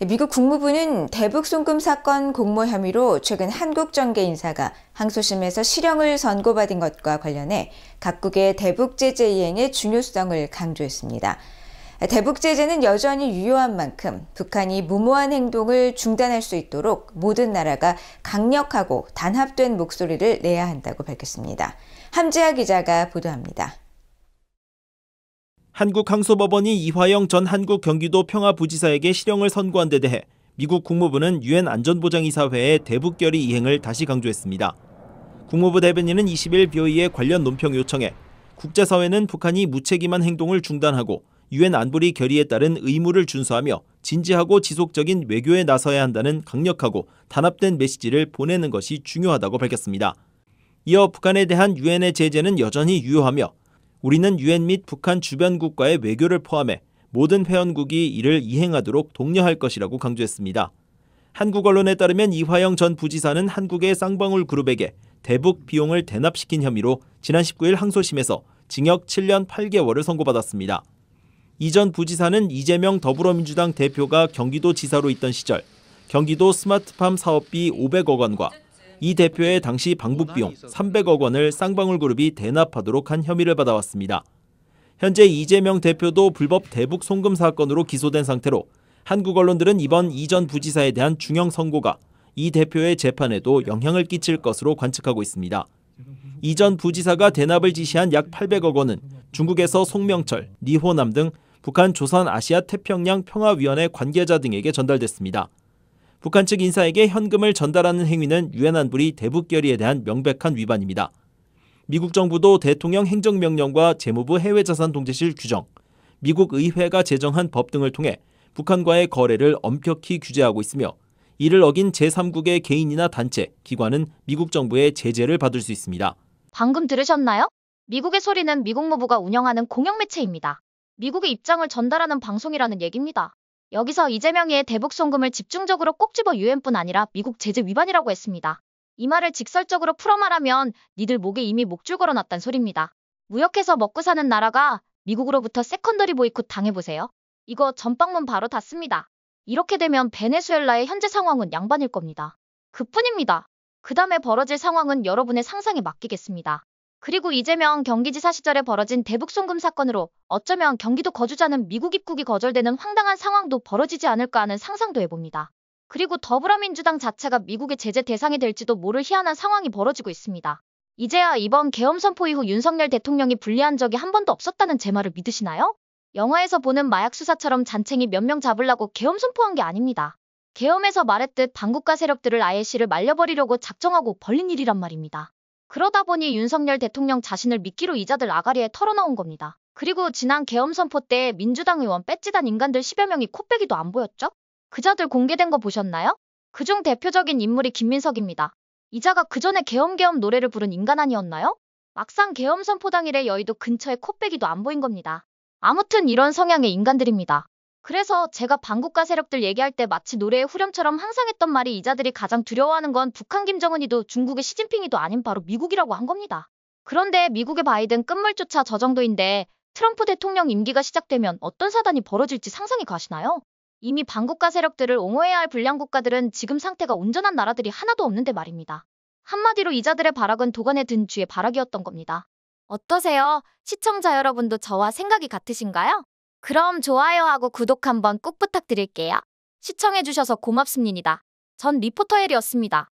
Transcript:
미국 국무부는 대북 송금 사건 공모 혐의로 최근 한국 정계 인사가 항소심에서 실형을 선고받은 것과 관련해 각국의 대북 제재 이행의 중요성을 강조했습니다. 대북 제재는 여전히 유효한 만큼 북한이 무모한 행동을 중단할 수 있도록 모든 나라가 강력하고 단합된 목소리를 내야 한다고 밝혔습니다. 함지아 기자가 보도합니다. 한국항소법원이 이화영 전 한국 경기도 평화부지사에게 실형을 선고한 데 대해 미국 국무부는 유엔 안전보장이사회의 대북 결의 이행을 다시 강조했습니다. 국무부 대변인은 20일 BOE의 관련 논평 요청에 국제사회는 북한이 무책임한 행동을 중단하고 유엔 안보리 결의에 따른 의무를 준수하며 진지하고 지속적인 외교에 나서야 한다는 강력하고 단합된 메시지를 보내는 것이 중요하다고 밝혔습니다. 이어 북한에 대한 유엔의 제재는 여전히 유효하며 우리는 유엔 및 북한 주변국과의 외교를 포함해 모든 회원국이 이를 이행하도록 독려할 것이라고 강조했습니다. 한국 언론에 따르면 이화영 전 부지사는 한국의 쌍방울 그룹에게 대북 비용을 대납시킨 혐의로 지난 19일 항소심에서 징역 7년 8개월을 선고받았습니다. 이 전 부지사는 이재명 더불어민주당 대표가 경기도지사로 있던 시절 경기도 스마트팜 사업비 500억 원과 이 대표의 당시 방북비용 300억 원을 쌍방울그룹이 대납하도록 한 혐의를 받아왔습니다. 현재 이재명 대표도 불법 대북 송금 사건으로 기소된 상태로 한국 언론들은 이번 이 전 부지사에 대한 중형 선고가 이 대표의 재판에도 영향을 끼칠 것으로 관측하고 있습니다. 이 전 부지사가 대납을 지시한 약 800억 원은 중국에서 송명철, 리호남 등 북한 조선아시아태평양 평화위원회 관계자 등에게 전달됐습니다. 북한 측 인사에게 현금을 전달하는 행위는 유엔 안보리 대북 결의에 대한 명백한 위반입니다. 미국 정부도 대통령 행정명령과 재무부 해외자산 통제실 규정, 미국 의회가 제정한 법 등을 통해 북한과의 거래를 엄격히 규제하고 있으며 이를 어긴 제3국의 개인이나 단체, 기관은 미국 정부의 제재를 받을 수 있습니다. 방금 들으셨나요? 미국의 소리는 미국 무부가 운영하는 공영매체입니다. 미국의 입장을 전달하는 방송이라는 얘기입니다. 여기서 이재명의 대북 송금을 집중적으로 꼭 집어 유엔뿐 아니라 미국 제재 위반이라고 했습니다. 이 말을 직설적으로 풀어 말하면 니들 목에 이미 목줄 걸어놨단 소리입니다. 무역해서 먹고 사는 나라가 미국으로부터 세컨더리 보이콧 당해보세요. 이거 전방문 바로 닫습니다. 이렇게 되면 베네수엘라의 현재 상황은 양반일 겁니다. 그뿐입니다. 그 다음에 벌어질 상황은 여러분의 상상에 맡기겠습니다. 그리고 이재명 경기지사 시절에 벌어진 대북 송금 사건으로 어쩌면 경기도 거주자는 미국 입국이 거절되는 황당한 상황도 벌어지지 않을까 하는 상상도 해봅니다. 그리고 더불어민주당 자체가 미국의 제재 대상이 될지도 모를 희한한 상황이 벌어지고 있습니다. 이제야 이번 계엄 선포 이후 윤석열 대통령이 불리한 적이 한 번도 없었다는 제 말을 믿으시나요? 영화에서 보는 마약 수사처럼 잔챙이 몇 명 잡으려고 계엄 선포한 게 아닙니다. 계엄에서 말했듯 반국가 세력들을 아예 씨를 말려버리려고 작정하고 벌린 일이란 말입니다. 그러다 보니 윤석열 대통령 자신을 미끼로 이자들 아가리에 털어넣은 겁니다. 그리고 지난 계엄 선포 때 민주당 의원 배지단 인간들 10여 명이 코빼기도 안 보였죠? 그자들 공개된 거 보셨나요? 그중 대표적인 인물이 김민석입니다. 이자가 그전에 계엄 노래를 부른 인간 아니었나요? 막상 계엄 선포 당일에 여의도 근처에 코빼기도 안 보인 겁니다. 아무튼 이런 성향의 인간들입니다. 그래서 제가 반국가 세력들 얘기할 때 마치 노래의 후렴처럼 항상 했던 말이 이자들이 가장 두려워하는 건 북한 김정은이도 중국의 시진핑이도 아닌 바로 미국이라고 한 겁니다. 그런데 미국의 바이든 끝물조차 저 정도인데 트럼프 대통령 임기가 시작되면 어떤 사단이 벌어질지 상상이 가시나요? 이미 반국가 세력들을 옹호해야 할 불량 국가들은 지금 상태가 온전한 나라들이 하나도 없는데 말입니다. 한마디로 이자들의 발악은 도관에 든 쥐의 발악이었던 겁니다. 어떠세요? 시청자 여러분도 저와 생각이 같으신가요? 그럼 좋아요하고 구독 한번 꼭 부탁드릴게요. 시청해주셔서 고맙습니다. 전 리포터 혜리였습니다.